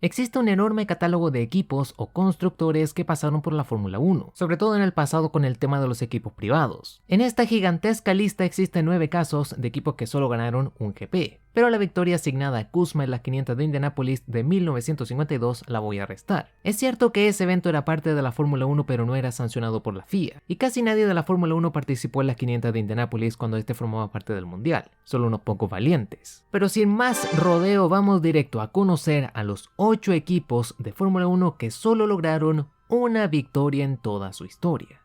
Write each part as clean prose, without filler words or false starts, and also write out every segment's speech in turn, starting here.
Existe un enorme catálogo de equipos o constructores que pasaron por la Fórmula 1, sobre todo en el pasado con el tema de los equipos privados. En esta gigantesca lista existen 9 casos de equipos que solo ganaron un GP, pero la victoria asignada a Kuzma en las 500 de Indianápolis de 1952 la voy a restar. Es cierto que ese evento era parte de la Fórmula 1 pero no era sancionado por la FIA, y casi nadie de la Fórmula 1 participó en las 500 de Indianápolis cuando este formaba parte del Mundial, solo unos pocos valientes. Pero sin más rodeo vamos directo a conocer a los 8 equipos de Fórmula 1 que solo lograron una victoria en toda su historia.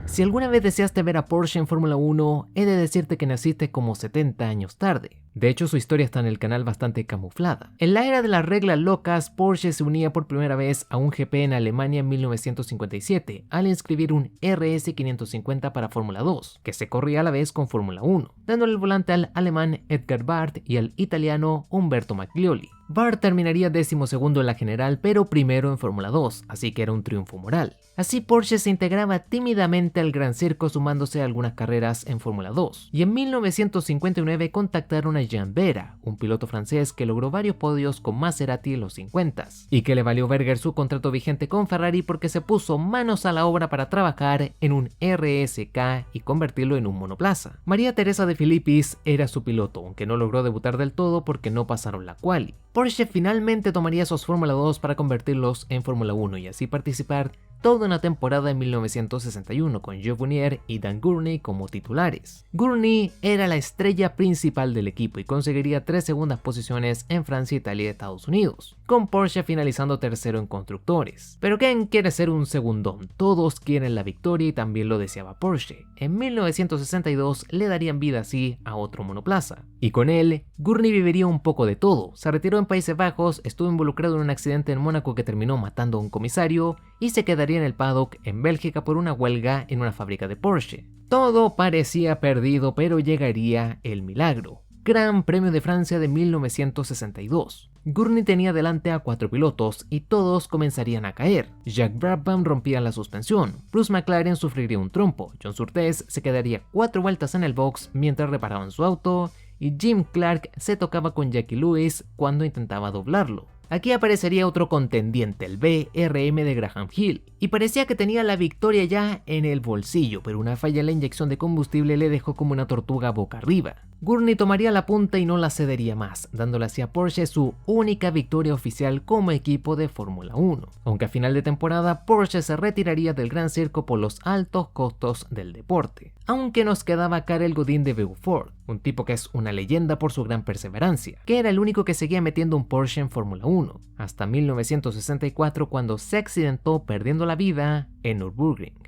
Si alguna vez deseaste ver a Porsche en Fórmula 1, he de decirte que naciste como 70 años tarde. De hecho, su historia está en el canal bastante camuflada. En la era de las reglas locas, Porsche se unía por primera vez a un GP en Alemania en 1957, al inscribir un RS550 para Fórmula 2, que se corría a la vez con Fórmula 1, dándole el volante al alemán Edgar Barth y al italiano Umberto Maglioli. Barth terminaría 12º en la general, pero primero en Fórmula 2, así que era un triunfo moral. Así Porsche se integraba tímidamente al Gran Circo sumándose a algunas carreras en Fórmula 2, y en 1959 contactaron a Jean Vera, un piloto francés que logró varios podios con Maserati en los 50s, y que le valió Berger su contrato vigente con Ferrari porque se puso manos a la obra para trabajar en un RSK y convertirlo en un monoplaza. María Teresa de Filippis era su piloto, aunque no logró debutar del todo porque no pasaron la quali. Porsche finalmente tomaría esos Fórmula 2 para convertirlos en Fórmula 1 y así participar toda una temporada en 1961 con Joe Bonnier y Dan Gurney como titulares. Gurney era la estrella principal del equipo y conseguiría 3 segundas posiciones en Francia, Italia y Estados Unidos, con Porsche finalizando tercero en constructores. Pero ¿quién quiere ser un segundón? Todos quieren la victoria y también lo deseaba Porsche. En 1962 le darían vida así a otro monoplaza. Y con él, Gurney viviría un poco de todo. Se retiró en Países Bajos, estuvo involucrado en un accidente en Mónaco que terminó matando a un comisario y se quedaría en el paddock en Bélgica por una huelga en una fábrica de Porsche. Todo parecía perdido, pero llegaría el milagro. Gran Premio de Francia de 1962. Gurney tenía delante a 4 pilotos y todos comenzarían a caer. Jacques Brabham rompía la suspensión, Bruce McLaren sufriría un trompo, John Surtees se quedaría 4 vueltas en el box mientras reparaban su auto y Jim Clark se tocaba con Jackie Lewis cuando intentaba doblarlo. Aquí aparecería otro contendiente, el BRM de Graham Hill, y parecía que tenía la victoria ya en el bolsillo, pero una falla en la inyección de combustible le dejó como una tortuga boca arriba. Gurney tomaría la punta y no la cedería más, dándole así a Porsche su única victoria oficial como equipo de Fórmula 1. Aunque a final de temporada Porsche se retiraría del Gran Circo por los altos costos del deporte. Aunque nos quedaba Karel Godin de Beaufort, un tipo que es una leyenda por su gran perseverancia, que era el único que seguía metiendo un Porsche en Fórmula 1, hasta 1964 cuando se accidentó perdiendo la vida en Nürburgring.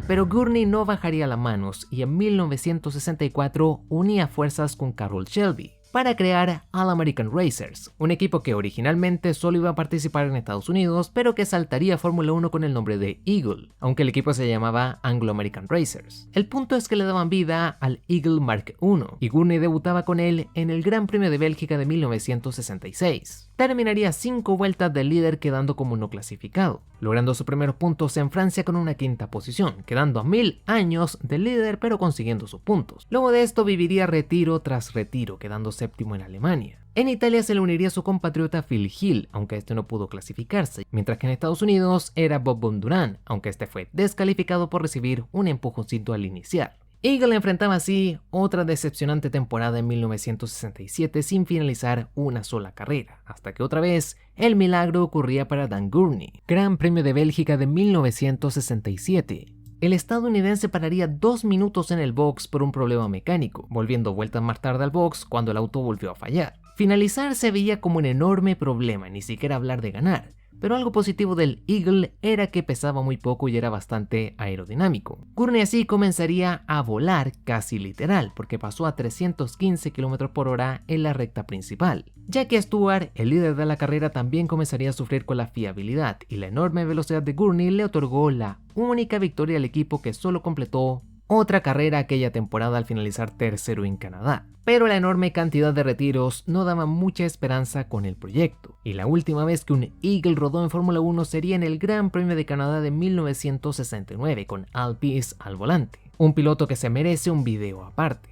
Pero Gurney no bajaría las manos y en 1964 unía fuerzas con Carroll Shelby para crear All American Racers, un equipo que originalmente solo iba a participar en Estados Unidos, pero que saltaría a Fórmula 1 con el nombre de Eagle, aunque el equipo se llamaba Anglo American Racers. El punto es que le daban vida al Eagle Mark I, y Gurney debutaba con él en el Gran Premio de Bélgica de 1966. Terminaría 5 vueltas del líder quedando como no clasificado, logrando sus primeros puntos en Francia con una 5ª posición, quedando a 1000 años del líder pero consiguiendo sus puntos. Luego de esto viviría retiro tras retiro, quedando 7º en Alemania. En Italia se le uniría su compatriota Phil Hill, aunque este no pudo clasificarse, mientras que en Estados Unidos era Bob Bondurant, aunque este fue descalificado por recibir un empujoncito al iniciar. Eagle enfrentaba así otra decepcionante temporada en 1967 sin finalizar una sola carrera, hasta que otra vez el milagro ocurría para Dan Gurney. Gran Premio de Bélgica de 1967. El estadounidense pararía 2 minutos en el box por un problema mecánico, volviendo vueltas más tarde al box cuando el auto volvió a fallar. Finalizar se veía como un enorme problema, ni siquiera hablar de ganar. Pero algo positivo del Eagle era que pesaba muy poco y era bastante aerodinámico. Gurney así comenzaría a volar casi literal, porque pasó a 315 km/h en la recta principal. Jackie Stewart, el líder de la carrera, también comenzaría a sufrir con la fiabilidad, y la enorme velocidad de Gurney le otorgó la única victoria al equipo, que solo completó otra carrera aquella temporada al finalizar tercero en Canadá. Pero la enorme cantidad de retiros no daba mucha esperanza con el proyecto, y la última vez que un Eagle rodó en Fórmula 1 sería en el Gran Premio de Canadá de 1969 con Al Pease al volante, un piloto que se merece un video aparte.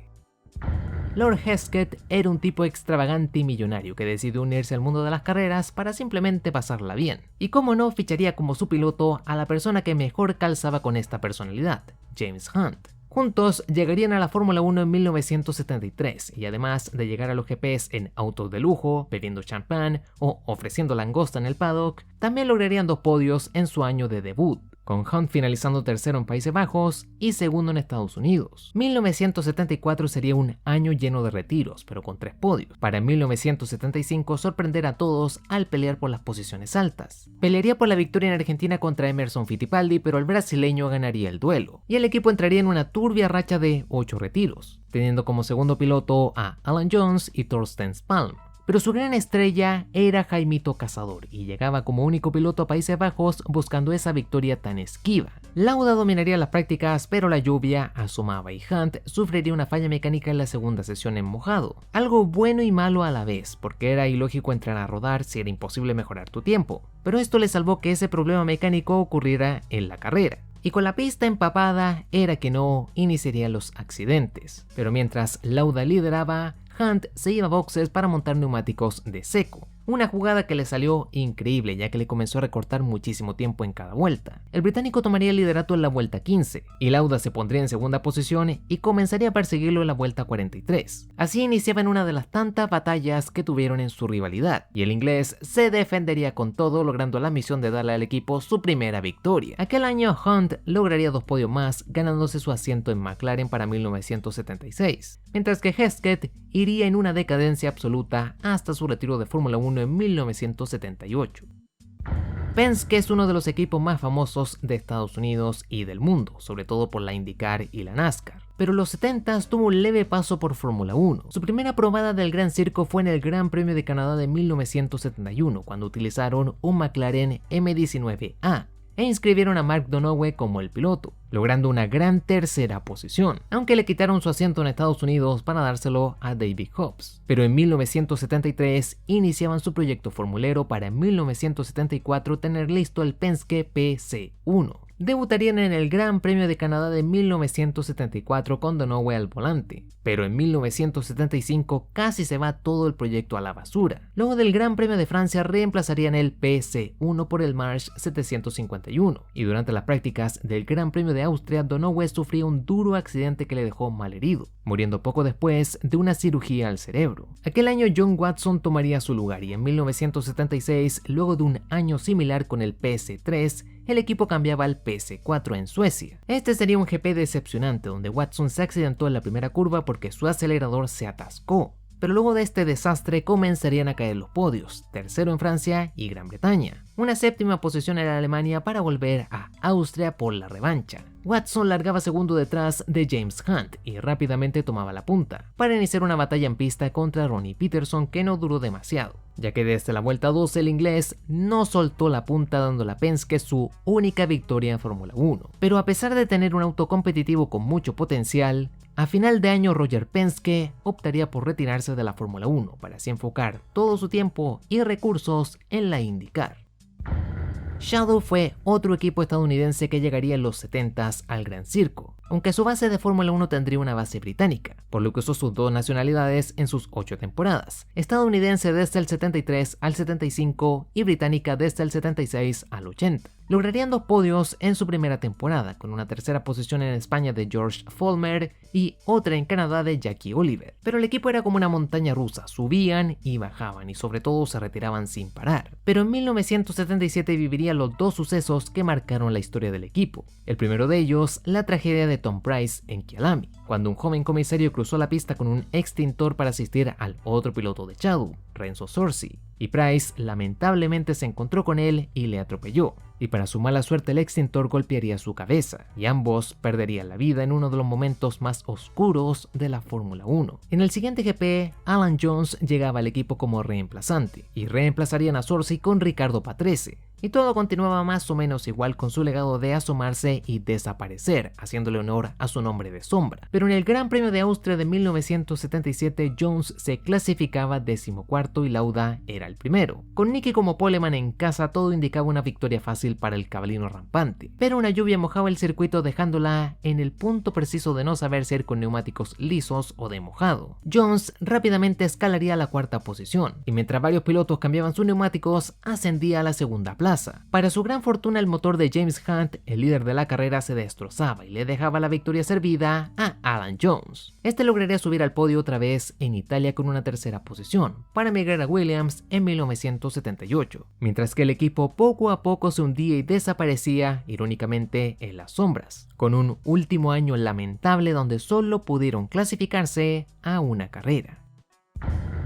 Lord Hesketh era un tipo extravagante y millonario que decidió unirse al mundo de las carreras para simplemente pasarla bien. Y como no, ficharía como su piloto a la persona que mejor calzaba con esta personalidad, James Hunt. Juntos llegarían a la Fórmula 1 en 1973 y además de llegar a los GPs en autos de lujo, bebiendo champán o ofreciendo langosta en el paddock, también lograrían 2 podios en su año de debut, con Hunt finalizando tercero en Países Bajos y segundo en Estados Unidos. 1974 sería un año lleno de retiros, pero con 3 podios, para en 1975 sorprender a todos al pelear por las posiciones altas. Pelearía por la victoria en Argentina contra Emerson Fittipaldi, pero el brasileño ganaría el duelo, y el equipo entraría en una turbia racha de 8 retiros, teniendo como segundo piloto a Alan Jones y Thorsten Palm. Pero su gran estrella era Jaimito Cazador y llegaba como único piloto a Países Bajos buscando esa victoria tan esquiva. Lauda dominaría las prácticas, pero la lluvia asomaba y Hunt sufriría una falla mecánica en la segunda sesión en mojado. Algo bueno y malo a la vez, porque era ilógico entrar a rodar si era imposible mejorar tu tiempo. Pero esto le salvó que ese problema mecánico ocurriera en la carrera. Y con la pista empapada era que no iniciarían los accidentes. Pero mientras Lauda lideraba, Hunt se iba a boxes para montar neumáticos de seco. Una jugada que le salió increíble ya que le comenzó a recortar muchísimo tiempo en cada vuelta. El británico tomaría el liderato en la vuelta 15 y Lauda se pondría en segunda posición y comenzaría a perseguirlo en la vuelta 43. Así iniciaban una de las tantas batallas que tuvieron en su rivalidad y el inglés se defendería con todo, logrando la misión de darle al equipo su primera victoria. Aquel año Hunt lograría 2 podios más, ganándose su asiento en McLaren para 1976, mientras que Hesketh iría en una decadencia absoluta hasta su retiro de Fórmula 1 en 1978. Penske es uno de los equipos más famosos de Estados Unidos y del mundo, sobre todo por la IndyCar y la NASCAR. Pero en los 70s tuvo un leve paso por Fórmula 1. Su primera probada del Gran Circo fue en el Gran Premio de Canadá de 1971, cuando utilizaron un McLaren M19A e inscribieron a Mark Donoghue como el piloto, logrando una gran tercera posición, aunque le quitaron su asiento en Estados Unidos para dárselo a David Hobbs. Pero en 1973 iniciaban su proyecto formulero para en 1974 tener listo el Penske PC1. Debutarían en el Gran Premio de Canadá de 1974 con Donoghue al volante, pero en 1975 casi se va todo el proyecto a la basura. Luego del Gran Premio de Francia reemplazarían el PC1 por el March 751, y durante las prácticas del Gran Premio de Austria, Donoghue sufrió un duro accidente que le dejó malherido, muriendo poco después de una cirugía al cerebro. Aquel año John Watson tomaría su lugar y en 1976, luego de un año similar con el PS3, el equipo cambiaba al PS4 en Suecia. Este sería un GP decepcionante donde Watson se accidentó en la primera curva porque su acelerador se atascó. Pero luego de este desastre comenzarían a caer los podios, tercero en Francia y Gran Bretaña, una séptima posición en Alemania para volver a Austria por la revancha. Watson largaba segundo detrás de James Hunt y rápidamente tomaba la punta, para iniciar una batalla en pista contra Ronnie Peterson que no duró demasiado, ya que desde la vuelta 12 el inglés no soltó la punta dando a Penske su única victoria en Fórmula 1. Pero a pesar de tener un auto competitivo con mucho potencial, a final de año Roger Penske optaría por retirarse de la Fórmula 1 para así enfocar todo su tiempo y recursos en la IndyCar. Shadow fue otro equipo estadounidense que llegaría en los 70s al Gran Circo, aunque su base de Fórmula 1 tendría una base británica, por lo que usó sus 2 nacionalidades en sus 8 temporadas, estadounidense desde el 73 al 75 y británica desde el 76 al 80. Lograrían 2 podios en su primera temporada, con una tercera posición en España de George Follmer y otra en Canadá de Jackie Oliver. Pero el equipo era como una montaña rusa, subían y bajaban y sobre todo se retiraban sin parar. Pero en 1977 vivirían los 2 sucesos que marcaron la historia del equipo. El primero de ellos, la tragedia de Tom Price en Kyalami, cuando un joven comisario cruzó la pista con un extintor para asistir al otro piloto de Shadow, Renzo Sorsi, y Price lamentablemente se encontró con él y le atropelló, y para su mala suerte el extintor golpearía su cabeza, y ambos perderían la vida en uno de los momentos más oscuros de la Fórmula 1. En el siguiente GP, Alan Jones llegaba al equipo como reemplazante, y reemplazarían a Sorsi con Ricardo Patrese, y todo continuaba más o menos igual con su legado de asomarse y desaparecer, haciéndole honor a su nombre de sombra. Pero en el Gran Premio de Austria de 1977, Jones se clasificaba 14º y Lauda era el primero. Con Niki como poleman en casa, todo indicaba una victoria fácil para el cabalino rampante, pero una lluvia mojaba el circuito dejándola en el punto preciso de no saber si ir con neumáticos lisos o de mojado. Jones rápidamente escalaría a la cuarta posición, y mientras varios pilotos cambiaban sus neumáticos, ascendía a la segunda plaza. Para su gran fortuna, el motor de James Hunt, el líder de la carrera, se destrozaba y le dejaba la victoria servida a Alan Jones. Este lograría subir al podio otra vez en Italia con una tercera posición, para emigrar a Williams en 1978, mientras que el equipo poco a poco se hundía y desaparecía, irónicamente, en las sombras, con un último año lamentable donde solo pudieron clasificarse a una carrera.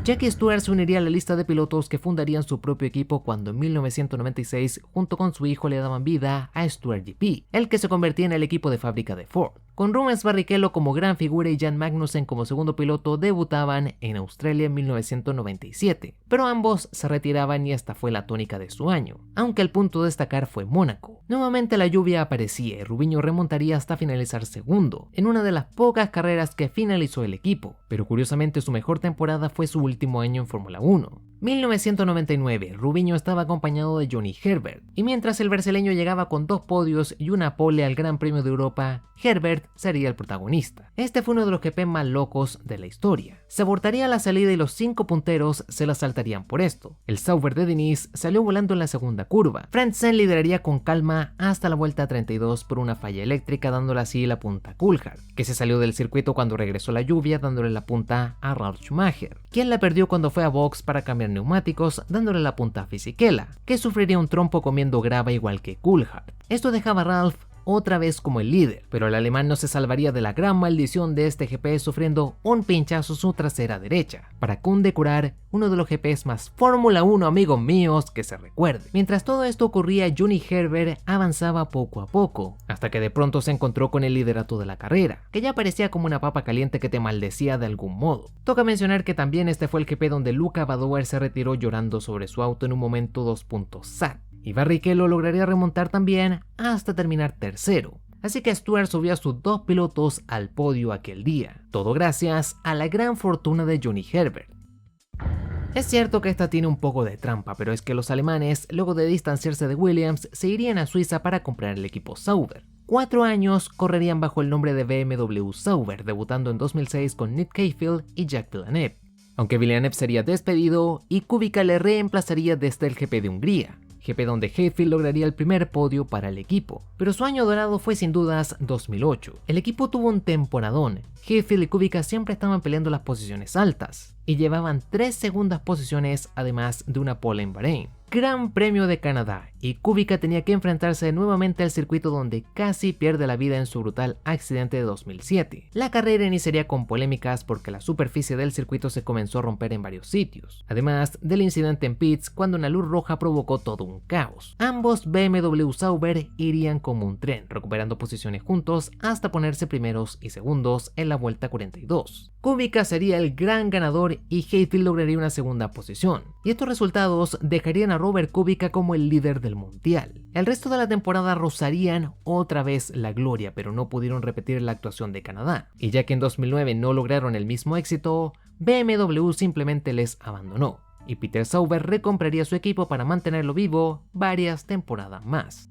Jackie Stewart se uniría a la lista de pilotos que fundarían su propio equipo cuando en 1996 junto con su hijo le daban vida a Stewart GP, el que se convertía en el equipo de fábrica de Ford. Con Rubens Barrichello como gran figura y Jan Magnussen como segundo piloto debutaban en Australia en 1997, pero ambos se retiraban y esta fue la tónica de su año, aunque el punto de destacar fue Mónaco. Nuevamente la lluvia aparecía y Rubiño remontaría hasta finalizar segundo, en una de las pocas carreras que finalizó el equipo, pero curiosamente su mejor temporada fue su último año en Fórmula 1. 1999, Rubiño estaba acompañado de Johnny Herbert, y mientras el brasileño llegaba con 2 podios y una pole al Gran Premio de Europa, Herbert sería el protagonista. Este fue uno de los GP más locos de la historia. Se abortaría la salida y los 5 punteros se la saltarían por esto. El Sauber de Diniz salió volando en la segunda curva. Frentzen lideraría con calma hasta la vuelta 32 por una falla eléctrica, dándole así la punta a Coulthard, que se salió del circuito cuando regresó la lluvia, dándole la punta a Ralf Schumacher, quien la perdió cuando fue a box para cambiar neumáticos, dándole la punta a Fisichella, que sufriría un trompo comiendo grava igual que Coulthard. Esto dejaba a Ralf otra vez como el líder, pero el alemán no se salvaría de la gran maldición de este GP sufriendo un pinchazo en su trasera derecha, para condecorar uno de los GPs más Fórmula 1, amigos míos, que se recuerde. Mientras todo esto ocurría, Johnny Herbert avanzaba poco a poco, hasta que de pronto se encontró con el liderato de la carrera, que ya parecía como una papa caliente que te maldecía de algún modo. Toca mencionar que también este fue el GP donde Luca Badoer se retiró llorando sobre su auto en un momento 2 puntos sad, y Barrichello lograría remontar también hasta terminar tercero. Así que Stewart subió a sus 2 pilotos al podio aquel día, todo gracias a la gran fortuna de Johnny Herbert. Es cierto que esta tiene un poco de trampa, pero es que los alemanes, luego de distanciarse de Williams, se irían a Suiza para comprar el equipo Sauber. 4 años correrían bajo el nombre de BMW Sauber, debutando en 2006 con Nick Heidfeld y Jacques Villeneuve, aunque Villeneuve sería despedido y Kubica le reemplazaría desde el GP de Hungría, GP donde Heidfeld lograría el primer podio para el equipo, pero su año dorado fue sin dudas 2008. El equipo tuvo un temporadón, Heidfeld y Kubica siempre estaban peleando las posiciones altas, y llevaban 3 segundas posiciones además de una pole en Bahrein. Gran Premio de Canadá, y Kubica tenía que enfrentarse nuevamente al circuito donde casi pierde la vida en su brutal accidente de 2007. La carrera iniciaría con polémicas porque la superficie del circuito se comenzó a romper en varios sitios, además del incidente en pits cuando una luz roja provocó todo un caos. Ambos BMW Sauber irían como un tren, recuperando posiciones juntos hasta ponerse primeros y segundos en la vuelta 42. Kubica sería el gran ganador y Heidfeld lograría una segunda posición, y estos resultados dejarían a Robert Kubica como el líder del mundial. El resto de la temporada rozarían otra vez la gloria, pero no pudieron repetir la actuación de Canadá, y ya que en 2009 no lograron el mismo éxito, BMW simplemente les abandonó, y Peter Sauber recompraría su equipo para mantenerlo vivo varias temporadas más.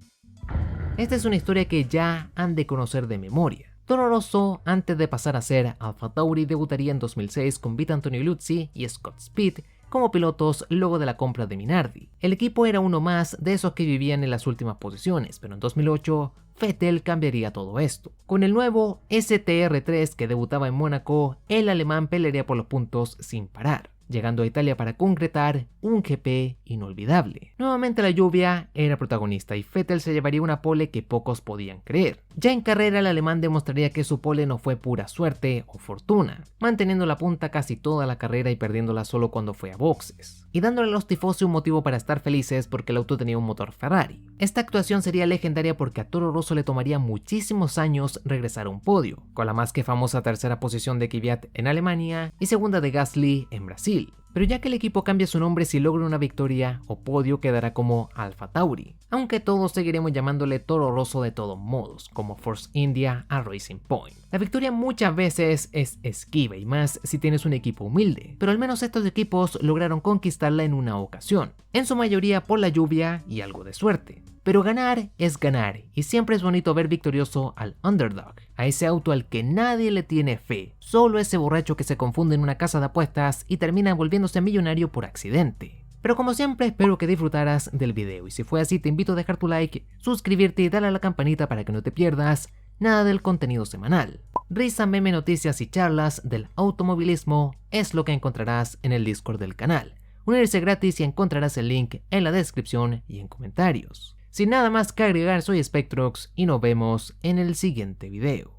Esta es una historia que ya han de conocer de memoria. Toro Rosso, antes de pasar a ser Alfa Tauri, debutaría en 2006 con Vitantonio Liuzzi y Scott Speed como pilotos luego de la compra de Minardi. El equipo era uno más de esos que vivían en las últimas posiciones, pero en 2008 Vettel cambiaría todo esto. Con el nuevo STR3 que debutaba en Mónaco, el alemán pelearía por los puntos sin parar, llegando a Italia para concretar un GP inolvidable. Nuevamente la lluvia era protagonista y Vettel se llevaría una pole que pocos podían creer. Ya en carrera el alemán demostraría que su pole no fue pura suerte o fortuna, manteniendo la punta casi toda la carrera y perdiéndola solo cuando fue a boxes, y dándole a los tifosi un motivo para estar felices porque el auto tenía un motor Ferrari. Esta actuación sería legendaria porque a Toro Rosso le tomaría muchísimos años regresar a un podio, con la más que famosa tercera posición de Kvyat en Alemania y segunda de Gasly en Brasil. pero ya que el equipo cambia su nombre si logra una victoria o podio quedará como Alpha Tauri, aunque todos seguiremos llamándole Toro Rosso de todos modos, como Force India a Racing Point. La victoria muchas veces es esquiva y más si tienes un equipo humilde, pero al menos estos equipos lograron conquistarla en una ocasión, en su mayoría por la lluvia y algo de suerte. Pero ganar es ganar y siempre es bonito ver victorioso al underdog, a ese auto al que nadie le tiene fe, solo ese borracho que se confunde en una casa de apuestas y termina volviéndose millonario por accidente. Pero como siempre espero que disfrutaras del video y si fue así te invito a dejar tu like, suscribirte y darle a la campanita para que no te pierdas nada del contenido semanal. Risa, meme, noticias y charlas del automovilismo es lo que encontrarás en el Discord del canal. Unirse gratis y encontrarás el link en la descripción y en comentarios. Sin nada más que agregar, soy Spectrox y nos vemos en el siguiente video.